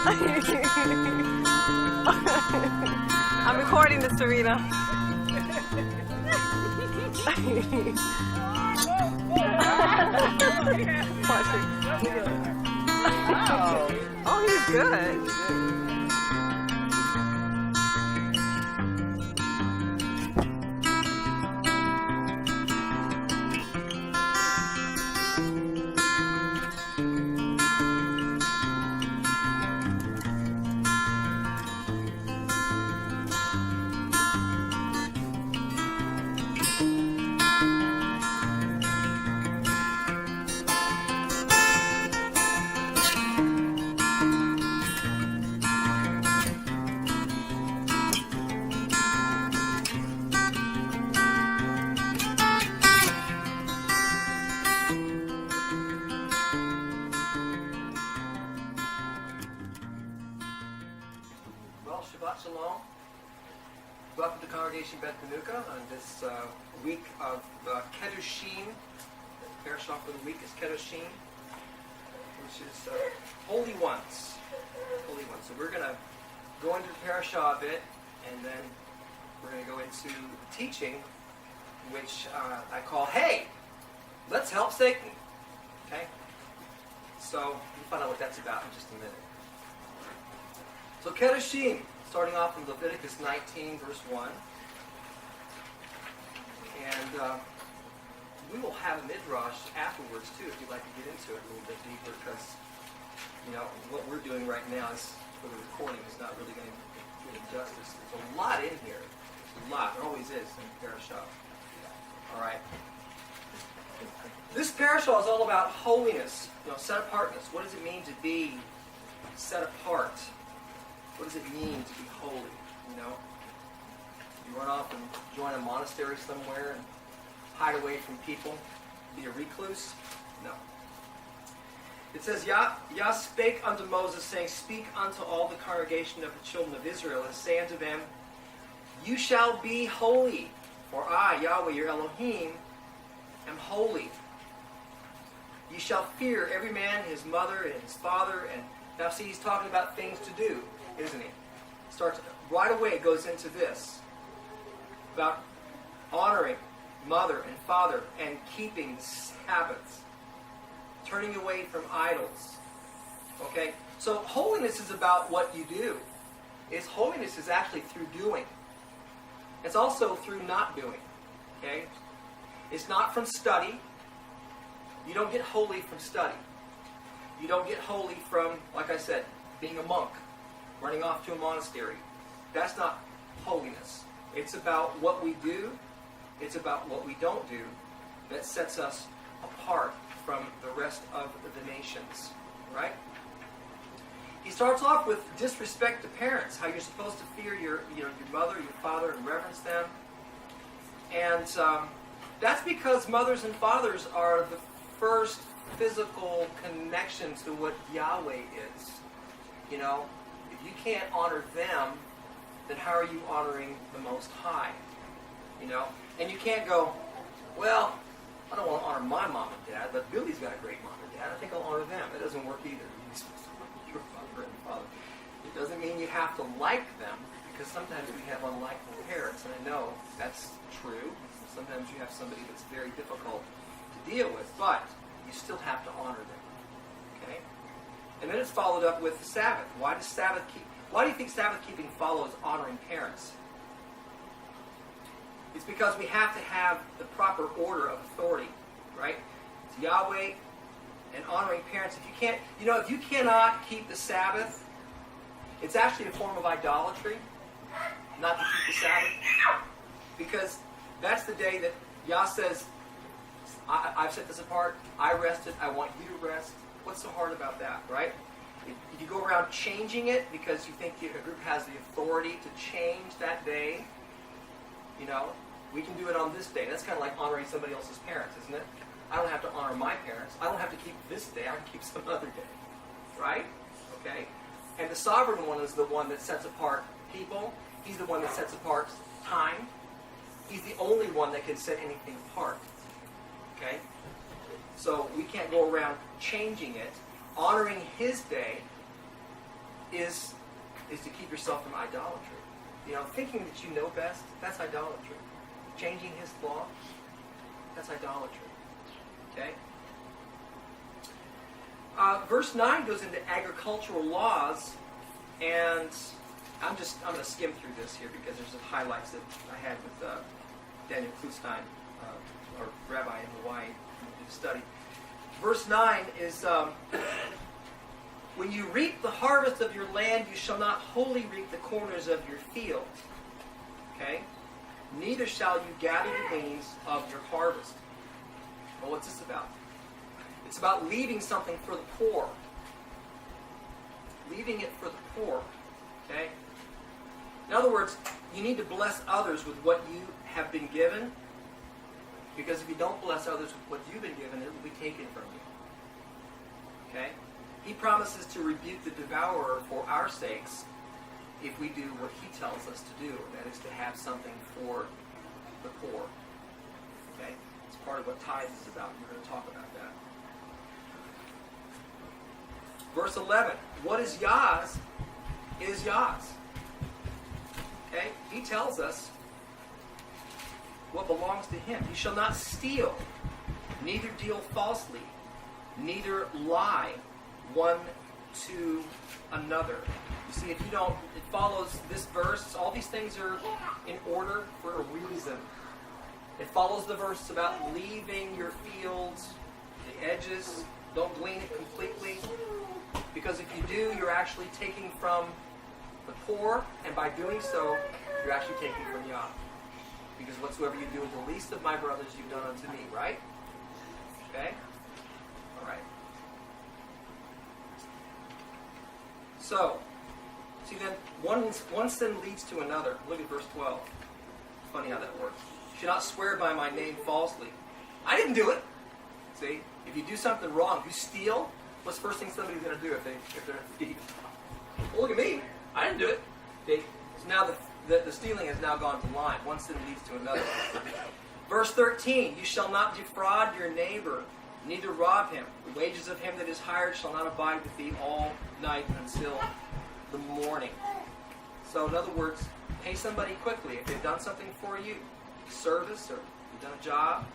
I'm recording this, Serena. Oh, he's good. Well, Shabbat Shalom. Welcome to Congregation Beth Menuka on this week of Kedoshim. The parashah for the week is Kedoshim, which is Holy Ones. Holy Ones. So we're going to go into the parashah a bit, and then we're going to go into the teaching, which I call, Hey, let's help Satan. Okay? So we'll find out what that's about in just a minute. So Kedoshim, starting off in Leviticus 19, verse 1. And we will have a midrash afterwards, too, if you'd like to get into it a little bit deeper, because, you know, what we're doing right now is, for the recording, is not really going to do any justice. There's a lot in here. There's a lot. There always is in the parashah. All right. This parashah is all about holiness, set apartness. What does it mean to be set apart? What does it mean to be holy? You run off and join a monastery somewhere and hide away from people, be a recluse? No. It says, Yah spake unto Moses, saying, Speak unto all the congregation of the children of Israel, and say unto them, You shall be holy, for I, Yahweh, your Elohim, am holy. You shall fear every man his mother and his father. And now see, he's talking about things to do, isn't he? Starts right away, it goes into this about honoring mother and father and keeping the Sabbaths, turning away from idols. Okay, so holiness is about what you do. Holiness is actually through doing. It's also through not doing. Okay, it's not from study. You don't get holy from study. You don't get holy from, like I said, being a monk, running off to a monastery. That's not holiness. It's about what we do. It's about what we don't do that sets us apart from the rest of the nations. Right? He starts off with disrespect to parents, how you're supposed to fear your mother, your father, and reverence them. And that's because mothers and fathers are the first physical connection to what Yahweh is. If you can't honor them, then how are you honoring the Most High? And you can't go, well, I don't want to honor my mom and dad, but Billy's got a great mom and dad. I think I'll honor them. It doesn't work either. You're supposed to honor your mother and father. It doesn't mean you have to like them, because sometimes we have unlikable parents, and I know that's true. Sometimes you have somebody that's very difficult to deal with, but you still have to honor them. Okay? And then it's followed up with the Sabbath. Why do you think Sabbath keeping follows honoring parents? It's because we have to have the proper order of authority, right? It's Yahweh and honoring parents. If you cannot keep the Sabbath, it's actually a form of idolatry not to keep the Sabbath, because that's the day that Yah says, I've set this apart, I rested, I want you to rest. What's so hard about that, right? If you go around changing it because you think a group has the authority to change that day, we can do it on this day. That's kind of like honoring somebody else's parents, isn't it? I don't have to honor my parents. I don't have to keep this day. I can keep some other day, right? Okay? And the sovereign one is the one that sets apart people. He's the one that sets apart time. He's the only one that can set anything apart. Okay? So we can't go around changing it, honoring his day, is to keep yourself from idolatry. You know, thinking that you know best, that's idolatry. Changing his law, that's idolatry. Okay? Verse 9 goes into agricultural laws, and I'm going to skim through this here because there's some highlights that I had with Daniel Klustein, our rabbi in Hawaii, who did a study. Verse 9 is, when you reap the harvest of your land, you shall not wholly reap the corners of your field. Okay? Neither shall you gather the gleanings of your harvest. Well, what's this about? It's about leaving something for the poor. Leaving it for the poor. Okay? In other words, you need to bless others with what you have been given, because if you don't bless others with what you've been given, it will be taken from you. Okay? He promises to rebuke the devourer for our sakes if we do what he tells us to do, and that is to have something for the poor. Okay? It's part of what tithes is about. We're going to talk about that. Verse 11. What is Yah's is Yah's. Okay? He tells us what belongs to him. You shall not steal, neither deal falsely, neither lie one to another. You see, if you don't, it follows this verse. All these things are in order for a reason. It follows the verse about leaving your fields, the edges. Don't glean it completely. Because if you do, you're actually taking from the poor, and by doing so, you're actually taking from Yah. Because whatsoever you do with the least of my brothers, you've done unto me, right? Okay? All right. So, see then, one sin leads to another. Look at verse 12. It's funny how that works. You should not swear by my name falsely. I didn't do it. See? If you do something wrong, if you steal, what's the first thing somebody's going to do if they're a thief? Well, look at me. I didn't do it. Okay? So now the stealing has now gone to line. One sin leads to another. Verse 13, you shall not defraud your neighbor, neither rob him. The wages of him that is hired shall not abide with thee all night until the morning. So in other words, pay somebody quickly. If they've done something for you, service, or you've done a job,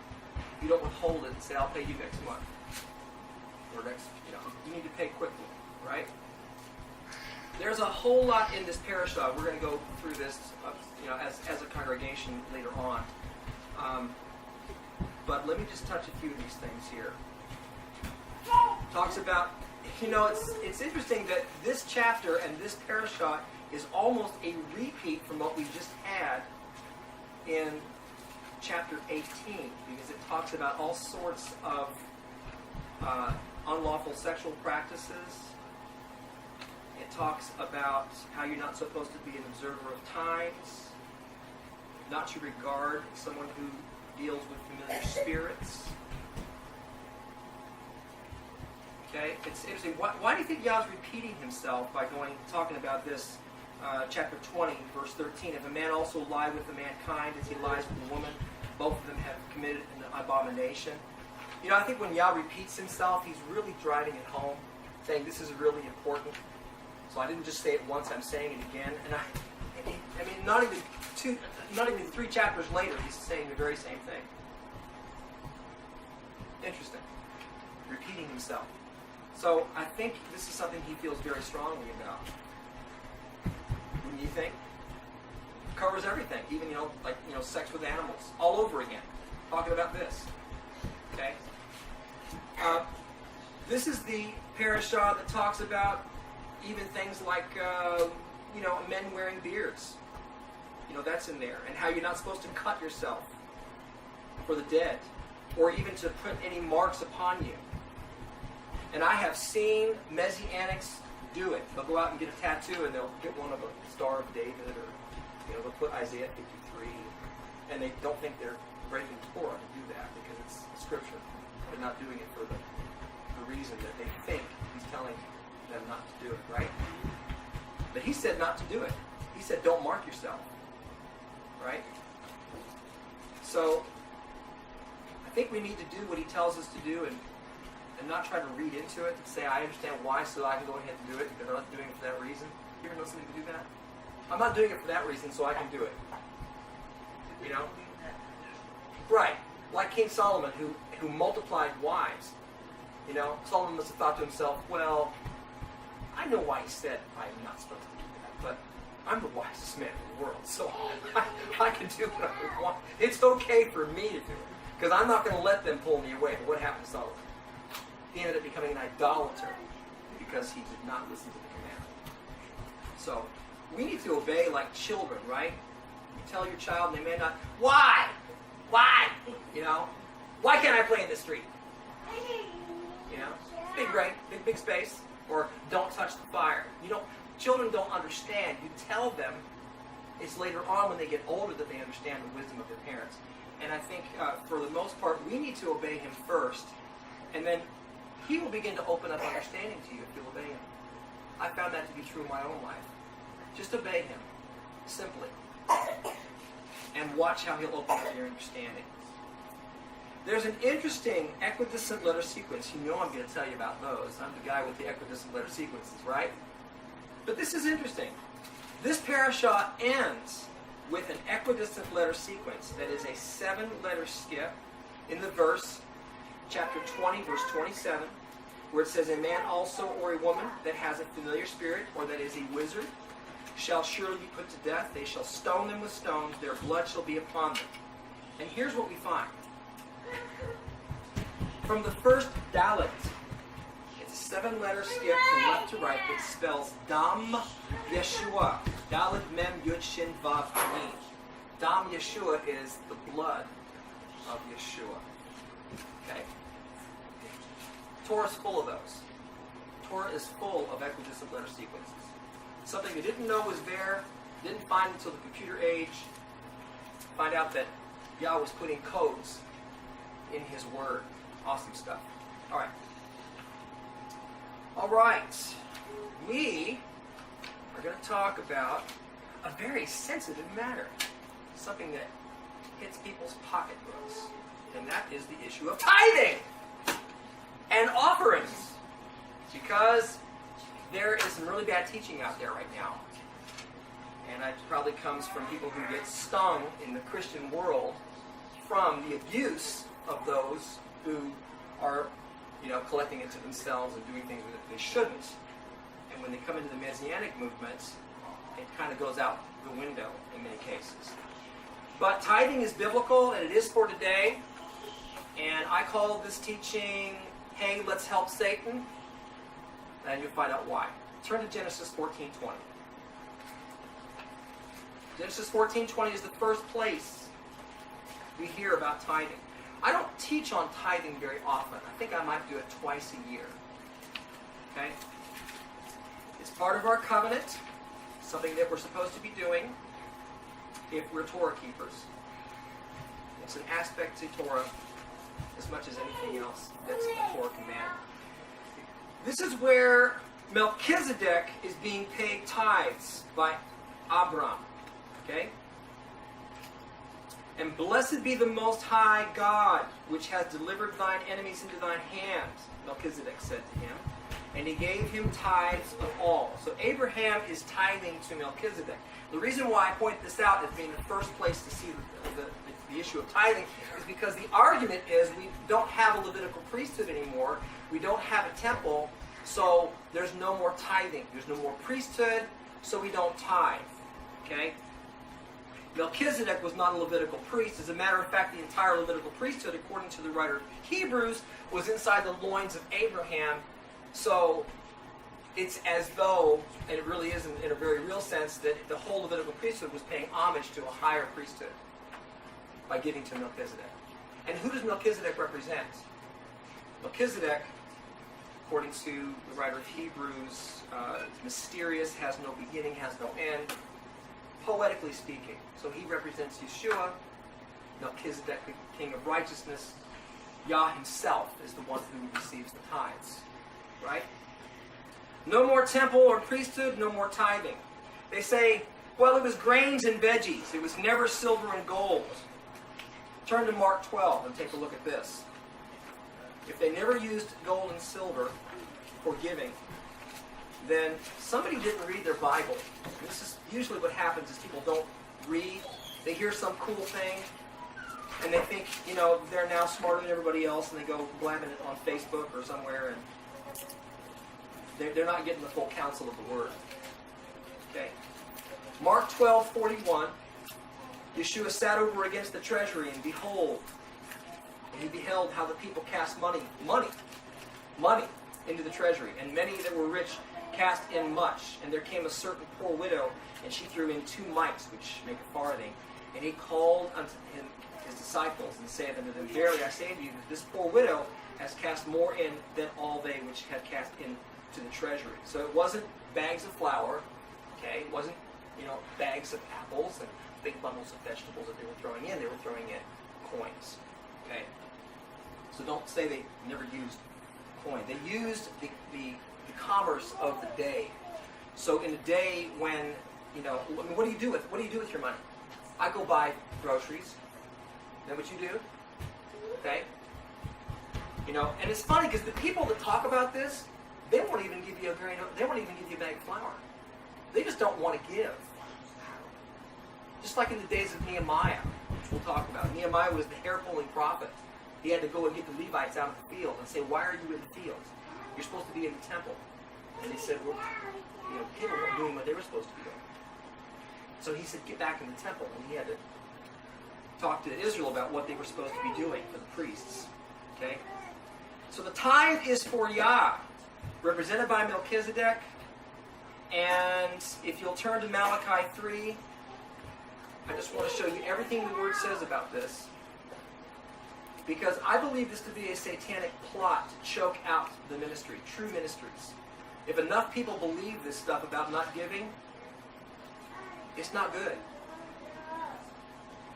you don't withhold it and say, I'll pay you next month. Or next, you need to pay quickly, right? There's a whole lot in this parashah. We're going to go through this, as a congregation later on. But let me just touch a few of these things here. Talks about, it's interesting that this chapter and this parashah is almost a repeat from what we just had in chapter 18, because it talks about all sorts of unlawful sexual practices. It talks about how you're not supposed to be an observer of times, not to regard someone who deals with familiar spirits. Okay, it's interesting. Why do you think Yah's repeating himself by talking about this? Chapter 20, verse 13. If a man also lie with a mankind as he lies with a woman, both of them have committed an abomination. I think when Yah repeats himself, he's really driving it home, saying this is really important. So I didn't just say it once; I'm saying it again. And not even 3 chapters later, he's saying the very same thing. Interesting, repeating himself. So I think this is something he feels very strongly about. Wouldn't you think? Covers everything, even sex with animals, all over again. Talking about this. Okay. This is the parashah that talks about even things like men wearing beards. That's in there, and how you're not supposed to cut yourself for the dead, or even to put any marks upon you. And I have seen Messianics do it. They'll go out and get a tattoo, and they'll get one of a Star of David, or they'll put Isaiah 53, and they don't think they're breaking Torah to do that because it's scripture. They're not doing it for the reason that they think he's telling them not to do it, right? But he said not to do it. He said don't mark yourself, right? So I think we need to do what he tells us to do, and and not try to read into it and say, I understand why, so I can go ahead and do it, because I'm not doing it for that reason. You ever know somebody do that? I'm not doing it for that reason, so I can do it. You know? Right. Like King Solomon, who multiplied wives. You know, Solomon must have thought to himself, well, I know why he said I'm not supposed to do that, but I'm the wisest man in the world, so I can do what I want. It's okay for me to do it, because I'm not going to let them pull me away. But what happened to Solomon? He ended up becoming an idolater because he did not listen to the command. So, we need to obey like children, right? You tell your child and they may not, why? Why? You know? Why can't I play in the street? You know? Big right, big space. Or don't touch the fire. Children don't understand. You tell them, it's later on when they get older that they understand the wisdom of their parents. And I think for the most part, we need to obey him first. And then he will begin to open up understanding to you if you obey him. I found that to be true in my own life. Just obey him. Simply. And watch how he'll open up your understanding. There's an interesting equidistant letter sequence. You know I'm going to tell you about those. I'm the guy with the equidistant letter sequences, right? But this is interesting. This parashah ends with an equidistant letter sequence that is a 7-letter skip in the verse, chapter 20, verse 27, where it says, a man also or a woman that has a familiar spirit or that is a wizard shall surely be put to death. They shall stone them with stones. Their blood shall be upon them. And here's what we find. From the first Dalet, it's a 7-letter skip from left to right that spells Dam Yeshua. Dalet Mem Yud Shin Vav Ayin. Dam Yeshua is the blood of Yeshua. Okay? Torah is full of those. Torah is full of equidistant letter sequences. Something you didn't know was there, didn't find until the computer age. Find out that Yah was putting codes in his word. Awesome stuff. All right. All right. We are going to talk about a very sensitive matter. Something that hits people's pocketbooks. And that is the issue of tithing and offerings. Because there is some really bad teaching out there right now. And it probably comes from people who get stung in the Christian world from the abuse of those who are, collecting it to themselves and doing things that they shouldn't. And when they come into the Messianic movement, it kind of goes out the window in many cases. But tithing is biblical, and it is for today. And I call this teaching, hey, let's help Satan. And you'll find out why. Turn to Genesis 14:20. Genesis 14:20 is the first place we hear about tithing. I don't teach on tithing very often. I think I might do it twice a year. Okay? It's part of our covenant, something that we're supposed to be doing if we're Torah keepers. It's an aspect to Torah as much as anything else that's a Torah command. This is where Melchizedek is being paid tithes by Abraham. Okay? And blessed be the Most High God, which has delivered thine enemies into thine hand, Melchizedek said to him. And he gave him tithes of all. So Abraham is tithing to Melchizedek. The reason why I point this out as being the first place to see the issue of tithing is because the argument is we don't have a Levitical priesthood anymore. We don't have a temple, so there's no more tithing. There's no more priesthood, so we don't tithe. Okay? Melchizedek was not a Levitical priest. As a matter of fact, the entire Levitical priesthood, according to the writer of Hebrews, was inside the loins of Abraham. So it's as though, and it really is in a very real sense, that the whole Levitical priesthood was paying homage to a higher priesthood by giving to Melchizedek. And who does Melchizedek represent? Melchizedek, according to the writer of Hebrews, mysterious, has no beginning, has no end, poetically speaking. So he represents Yeshua, Melchizedek, the king of righteousness. Yah himself is the one who receives the tithes. Right? No more temple or priesthood, no more tithing. They say, well, it was grains and veggies. It was never silver and gold. Turn to Mark 12 and take a look at this. if they never used gold and silver for giving, then somebody didn't read their Bible. This is usually what happens is people don't read. They hear some cool thing, and they think, they're now smarter than everybody else, and they go blabbing it on Facebook or somewhere, and they're not getting the full counsel of the Word. Okay. Mark 12:41. Yeshua sat over against the treasury, and behold, and he beheld how the people cast money into the treasury, and many that were rich cast in much. And there came a certain poor widow, and she threw in 2 mites, which make a farthing. And he called unto him his disciples, and saith unto them, Verily I say unto you, that this poor widow has cast more in than all they which had cast into the treasury. So it wasn't bags of flour, okay? It wasn't, bags of apples and big bundles of vegetables that they were throwing in. They were throwing in coins, okay? So don't say they never used coin. They used the commerce of the day. So in a day when, what do you do with your money? I go buy groceries. Is that what you do? Okay? And it's funny because the people that talk about this, they won't even give you a bag of flour. They just don't want to give. Just like in the days of Nehemiah, which we'll talk about. Nehemiah was the hair-pulling prophet. He had to go and get the Levites out of the field and say, why are you in the field? You're supposed to be in the temple. And they said, well, people weren't doing what they were supposed to be doing. So he said, get back in the temple. And he had to talk to Israel about what they were supposed to be doing for the priests. Okay? So the tithe is for Yah, represented by Melchizedek. And if you'll turn to Malachi 3, I just want to show you everything the Word says about this. Because I believe this to be a satanic plot to choke out the ministry, true ministries. If enough people believe this stuff about not giving, it's not good.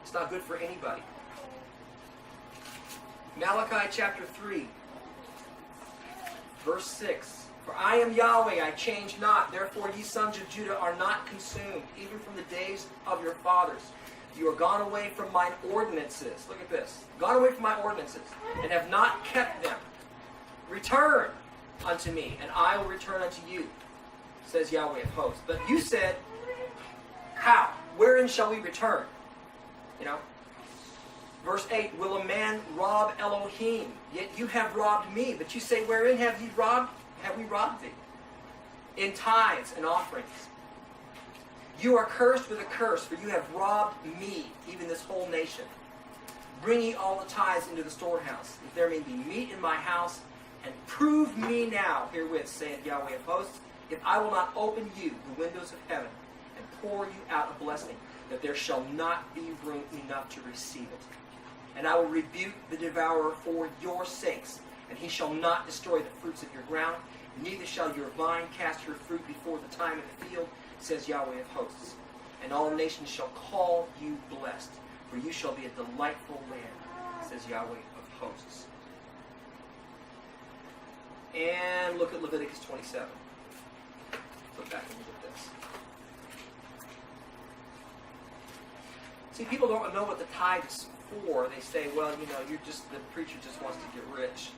It's not good for anybody. Malachi chapter 3, verse 6. For I am Yahweh, I change not. Therefore ye sons of Judah are not consumed, even from the days of your fathers. You are gone away from mine ordinances. Look at this. Gone away from my ordinances, and have not kept them. Return unto me, and I will return unto you, says Yahweh of hosts. But you said, how? Wherein shall we return? Verse 8, will a man rob Elohim? Yet you have robbed me. But you say, wherein have we robbed thee? In tithes and offerings. You are cursed with a curse, for you have robbed me, even this whole nation. Bring ye all the tithes into the storehouse, if there may be meat in my house, and prove me now herewith, saith Yahweh of hosts, if I will not open you the windows of heaven, and pour you out a blessing, that there shall not be room enough to receive it. And I will rebuke the devourer for your sakes, and he shall not destroy the fruits of your ground, neither shall your vine cast her fruit before the time in the field, says Yahweh of hosts. And all nations shall call you blessed, for you shall be a delightful land, says Yahweh of hosts. And look at Leviticus 27. Look back and look at this. See, people don't know what the tithe is for. They say, well, the preacher just wants to get rich.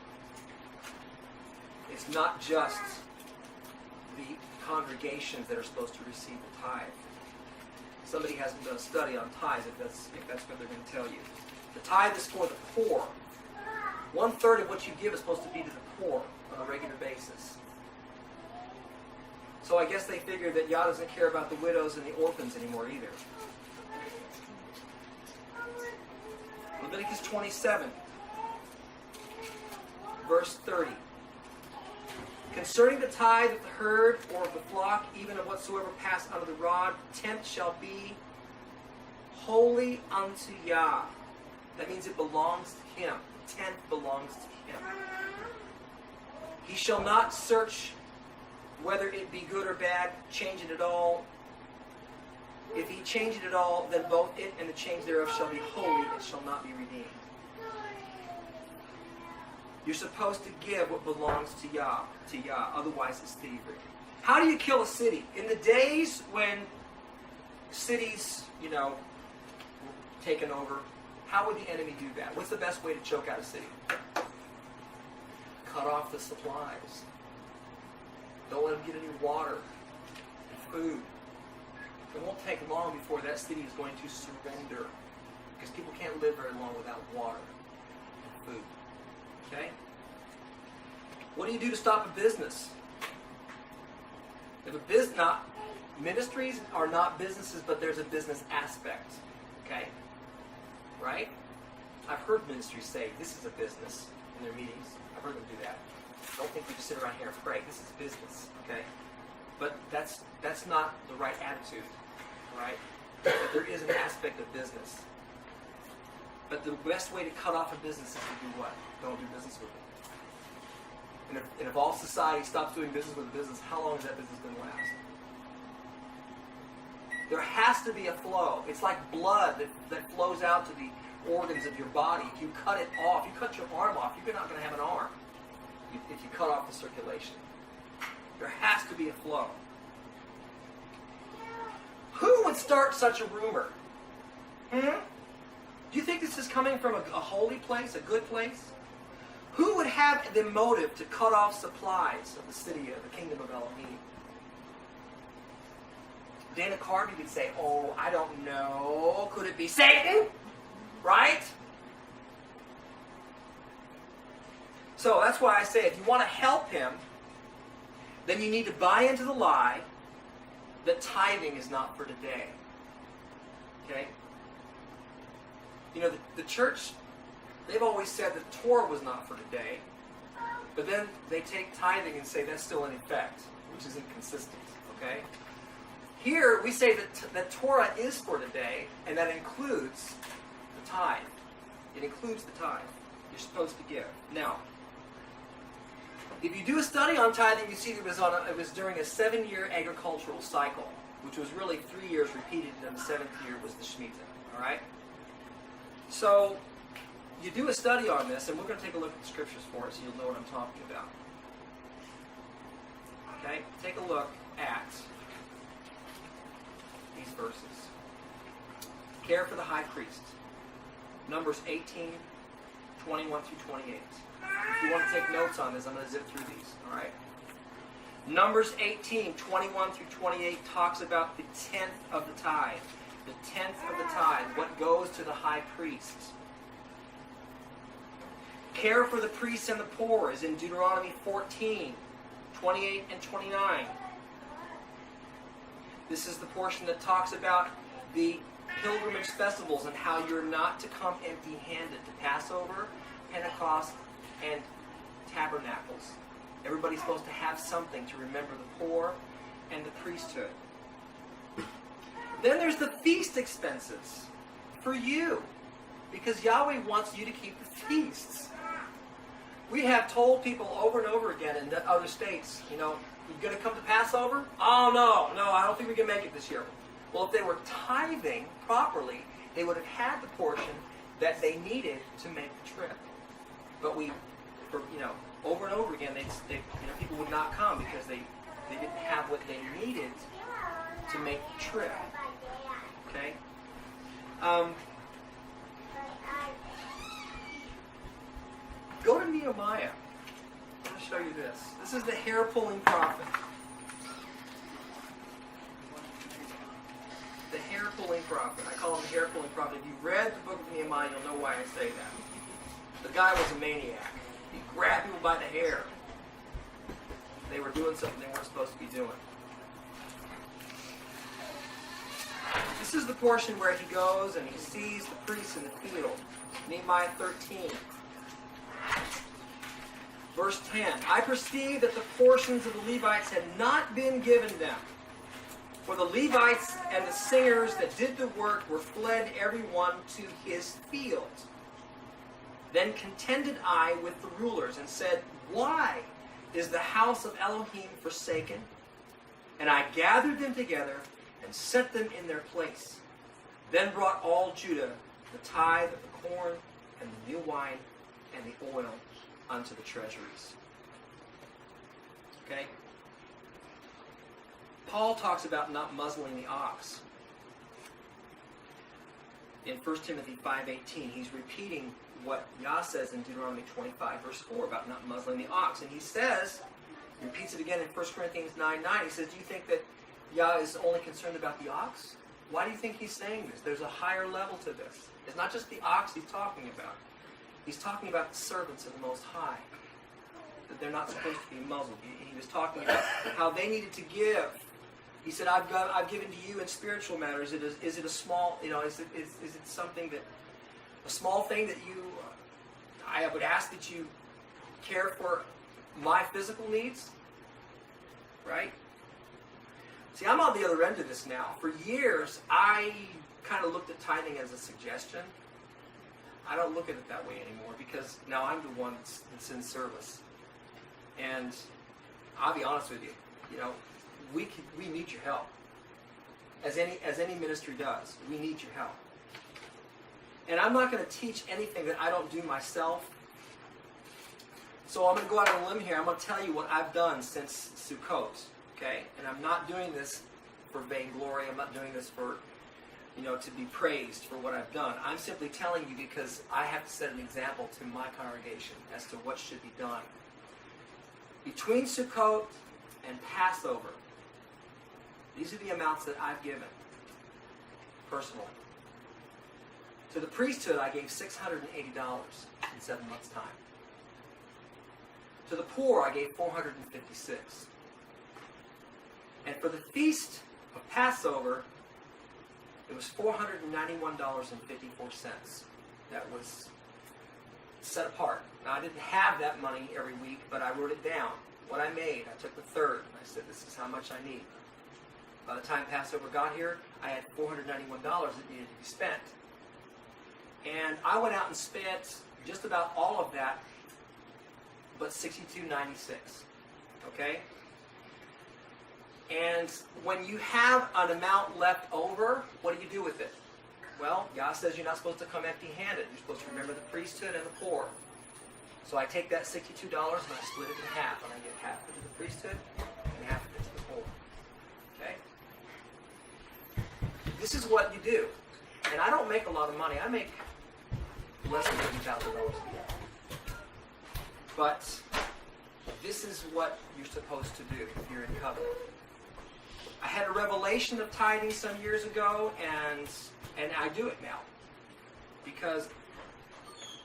It's not just the congregations that are supposed to receive the tithe. Somebody hasn't done a study on tithes if that's what they're going to tell you. The tithe is for the poor. 1/3 of what you give is supposed to be to the poor on a regular basis. So I guess they figure that Yah doesn't care about the widows and the orphans anymore either. Leviticus 27, verse 30. Concerning the tithe of the herd or of the flock, even of whatsoever pass under the rod, tenth shall be holy unto Yah. That means it belongs to Him. The tenth belongs to Him. He shall not search whether it be good or bad, change it at all. If he change it at all, then both it and the change thereof shall be holy, and shall not be redeemed. You're supposed to give what belongs to Yah, otherwise it's thievery. How do you kill a city? In the days when cities, were taken over, how would the enemy do that? What's the best way to choke out a city? cut off the supplies. Don't let them get any water and food. It won't take long before that city is going to surrender, because people can't live very long without water and food. Okay? What do you do to stop a business? If a business, ministries are not businesses, but there's a business aspect. Okay? Right? I've heard ministries say this is a business in their meetings. I've heard them do that. Don't think we just sit around here and pray. This is business. Okay? But that's not the right attitude. Right? But there is an aspect of business. But the best way to cut off a business is to do what? Don't do business with it. And if all society stops doing business with a business, how long is that business going to last? There has to be a flow. It's like blood that flows out to the organs of your body. If you cut it off, you cut your arm off, you're not going to have an arm if you cut off the circulation. There has to be a flow. Who would start such a rumor? Do you think this is coming from a holy place, a good place? Who would have the motive to cut off supplies of the city of the kingdom of Elohim? Dana Carvey would say, oh, I don't know. Could it be Satan? Right? So that's why I say if you want to help him, then you need to buy into the lie that tithing is not for today. Okay? You know, the church, they've always said that Torah was not for today, but then they take tithing and say that's still in effect, which is inconsistent. Okay? Here, we say that Torah is for today, and that includes the tithe. It includes the tithe. You're supposed to give. Now, if you do a study on tithing, you see it was during a 7-year agricultural cycle, which was really 3 years repeated, and the 7th year was the Shemitah. All right? So, you do a study on this, and we're going to take a look at the scriptures for it so you'll know what I'm talking about. Okay? Take a look at these verses. Care for the high priest. Numbers 18, 21 through 28. If you want to take notes on this, I'm going to zip through these. All right? Numbers 18, 21 through 28 talks about the 10th of the tithe. The 10th of the tithe, what goes to the high priest. Care for the priests and the poor is in Deuteronomy 14, 28 and 29. This is the portion that talks about the pilgrimage festivals and how you're not to come empty-handed to Passover, Pentecost, and Tabernacles. Everybody's supposed to have something to remember the poor and the priesthood. Then there's the feast expenses for you, because Yahweh wants you to keep the feasts. We have told people over and over again in other states, you know, you're going to come to Passover? Oh, no, I don't think we can make it this year. Well, if they were tithing properly, they would have had the portion that they needed to make the trip. But over and over again, people would not come because they didn't have what they needed to make the trip. Okay? Go to Nehemiah. I'm going to show you this. This is the hair-pulling prophet. The hair-pulling prophet. I call him the hair-pulling prophet. If you've read the book of Nehemiah, you'll know why I say that. The guy was a maniac. He grabbed people by the hair. They were doing something they weren't supposed to be doing. This is the portion where he goes and he sees the priests in the field. Nehemiah 13. Verse 10. I perceive that the portions of the Levites had not been given them. For the Levites and the singers that did the work were fled every one to his field. Then contended I with the rulers and said, why is the house of Elohim forsaken? And I gathered them together and set them in their place. Then brought all Judah the tithe of the corn and the new wine and the oil unto the treasuries. Okay? Paul talks about not muzzling the ox. In 1 Timothy 5:18, he's repeating what Yah says in Deuteronomy 25, verse 4, about not muzzling the ox. And he says, he repeats it again in 1 Corinthians 9:9. He says, do you think that Yah is only concerned about the ox? Why do you think he's saying this? There's a higher level to this. It's not just the ox he's talking about. He's talking about the servants of the Most High, that they're not supposed to be muzzled. He was talking about how they needed to give. He said, I've given to you in spiritual matters. Is it a small, is it something that, a small thing that you, I would ask that you care for my physical needs? Right? See, I'm on the other end of this now. For years, I kind of looked at tithing as a suggestion. I don't look at it that way anymore because now I'm the one that's in service. And I'll be honest with you, we need your help. As any ministry does, we need your help. And I'm not going to teach anything that I don't do myself. So I'm going to go out on a limb here. I'm going to tell you what I've done since Sukkot. Okay? And I'm not doing this for vainglory. I'm not doing this for, to be praised for what I've done. I'm simply telling you because I have to set an example to my congregation as to what should be done. Between Sukkot and Passover, these are the amounts that I've given, personally. To the priesthood, I gave $680 in 7 months' time. To the poor, I gave $456. And for the feast of Passover, it was $491.54 that was set apart. Now, I didn't have that money every week, but I wrote it down. What I made, I took the third, and I said, this is how much I need. By the time Passover got here, I had $491 that needed to be spent. And I went out and spent just about all of that, but $62.96. Okay? And when you have an amount left over, what do you do with it? Well, Yah says you're not supposed to come empty-handed. You're supposed to remember the priesthood and the poor. So I take that $62 and I split it in half, and I give half of it to the priesthood and half of it to the poor. Okay? This is what you do. And I don't make a lot of money. I make less than $50,000 a year. But this is what you're supposed to do if you're in covenant. I had a revelation of tithing some years ago, and I do it now. Because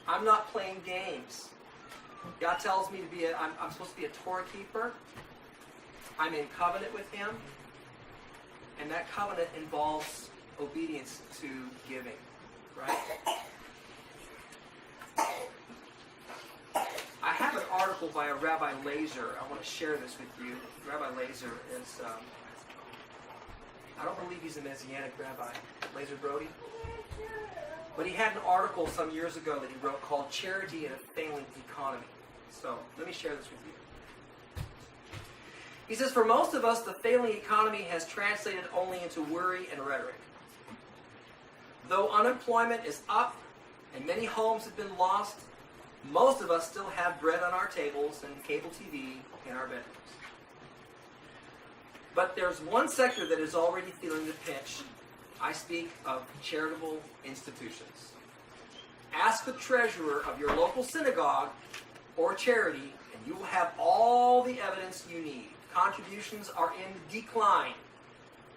I'm not playing games. God tells me to be I'm supposed to be a Torah keeper. I'm in covenant with Him. And that covenant involves obedience to giving. Right? I have an article by a Rabbi Lazer. I want to share this with you. Rabbi Lazer is, I don't believe he's a Messianic rabbi, Lazer Brody. But he had an article some years ago that he wrote called Charity in a Failing Economy. So let me share this with you. He says, for most of us, the failing economy has translated only into worry and rhetoric. Though unemployment is up and many homes have been lost, most of us still have bread on our tables and cable TV in our bedrooms. But there's one sector that is already feeling the pinch. I speak of charitable institutions. Ask the treasurer of your local synagogue or charity, and you will have all the evidence you need. Contributions are in decline,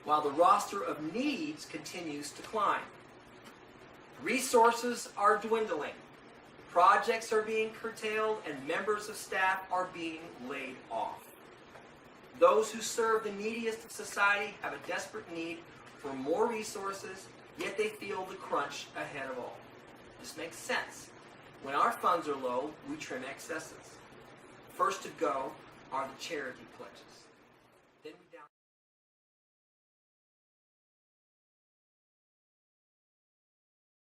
while the roster of needs continues to climb. Resources are dwindling. Projects are being curtailed, and members of staff are being laid off. Those who serve the neediest of society have a desperate need for more resources, yet they feel the crunch ahead of all. This makes sense. When our funds are low, we trim excesses. First to go are the charity pledges.